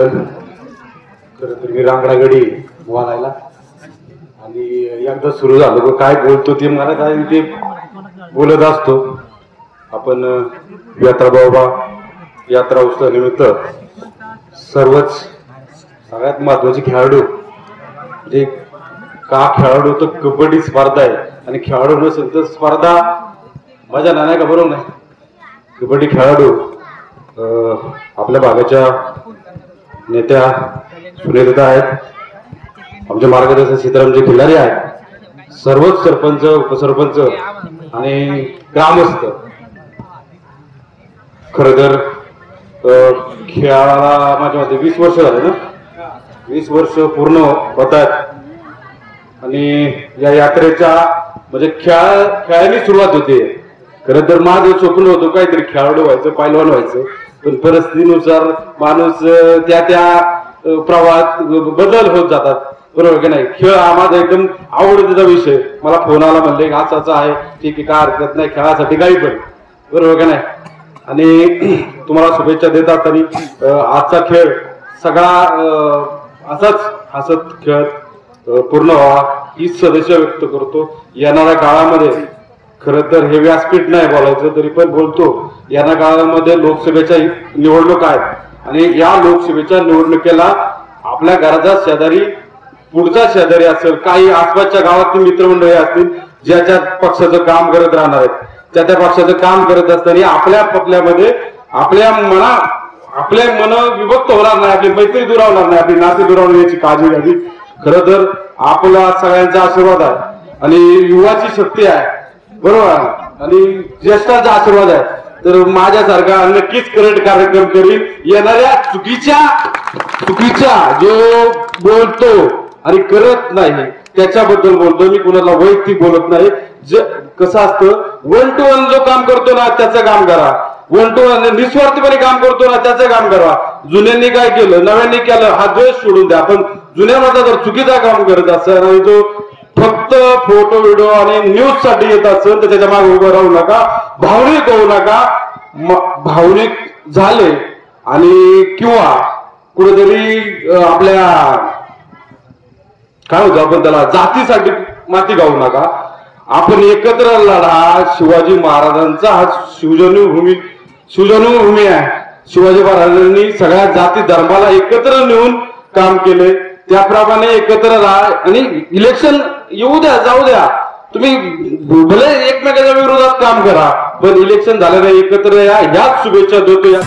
खरं तर मी रांगडागडी बोलायला आणि एकदा सुरू झालं काय बोलतो ते मला काय ते बोलत असतो. आपण यात्रा बाबा यात्रा उत्सवानिमित्त सर्वच सगळ्यात महत्वाचे खेळाडू म्हणजे का खेळाडू तर कबड्डी स्पर्धा आहे आणि खेळाडू नसेल तर स्पर्धा मजा नाही का, बरोबर नाही. कबड्डी खेळाडू आपल्या भागाच्या नेत्या सुनेता आहेत, आमचे मार्गदर्शक सीतारामजी खिल्लारी आहेत, सर्वच सरपंच उपसरपंच आणि ग्रामस्थ. खरं तर खेळाला माझ्या मते 20 वर्ष झाले ना, 20 वर्ष पूर्ण होत आहेत आणि या यात्रेच्या म्हणजे खेळाने सुरुवात होते. खरं तर माझं स्वप्न होतं काहीतरी खेळाडू व्हायचं, पैलवान व्हायचं, पण परिस्थितीनुसार माणूस त्या प्रवाहात बदल होत जातात, बरोबर की नाही. खेळ हा माझा एकदम आवडतीचा विषय. मला फोन आला म्हणले असा आहे, ठीक आहे, काय हरकत नाही, खेळासाठी काही पण, बरोबर की नाही. आणि तुम्हाला शुभेच्छा देतात तरी आजचा खेळ सगळा असाच हसत खेळत पूर्ण व्हावा ही सदिच्छा व्यक्त करतो. येणाऱ्या काळामध्ये खरं तर हे व्यासपीठ नाही बोलायचं तरी पण बोलतो. येणाऱ्या काळामध्ये लोकसभेच्या निवडणूक आहेत आणि या लोकसभेच्या निवडणुकीला आपल्या घराचा शेजारी, पुढचा शेजारी असेल, काही आसपासच्या गावातली मित्रमंडळी असतील, ज्याच्या पक्षाचं काम करत राहणार आहेत, त्या पक्षाचं काम करत असताना आपल्यामध्ये आपले मन विभक्त होणार नाही, आपली मैत्री दुरावणार नाही, आपली नाती दुरावणार याची काळजी घ्यावी. खरं तर आपला सगळ्यांचा आशीर्वाद आहे आणि युवाची शक्ती आहे, बरोबर, आणि ज्येष्ठांचा आशीर्वाद आहे. तर माझ्यासारखा नक्कीच करंट कार्यक्रम करील. येणाऱ्या चुकीच्या जो बोलतो आणि करत नाही त्याच्याबद्दल बोलतो मी, कुणाला वैयक्तिक बोलत नाही. कसं असतं, 1 to 1 जो काम करतो ना त्याचं काम करा, 1 to 1 निस्वार्थीपणे काम करतो ना त्याचं काम करा. जुन्यांनी काय केलं, नव्यांनी केलं हा द्वेष सोडून द्या. पण जुन्यामध्ये जर चुकीचा काम करत असेल आणि जो फक्त फोटो व्हिडिओ आणि न्यूज साठी येत असेल तर त्याच्या मागे उभं राहू नका, भावनिक होऊ नका. भावनिक झाले आणि किंवा कुठेतरी आपल्या काय होतं आपण त्याला जातीसाठी माती गाऊ नका. आपण एकत्र लढा. शिवाजी महाराजांचा हा शिवजन्मभूमी आहे. शिवाजी महाराजांनी सगळ्या जाती धर्माला एकत्र नेऊन काम केले. त्याप्रमाणे एकत्र राहा आणि इलेक्शन येऊ द्या, जाऊ द्या, तुम्ही भले एकमेकांच्या विरोधात काम करा, पण इलेक्शन झालं नाही एकत्र या. ह्याच शुभेच्छा देतो.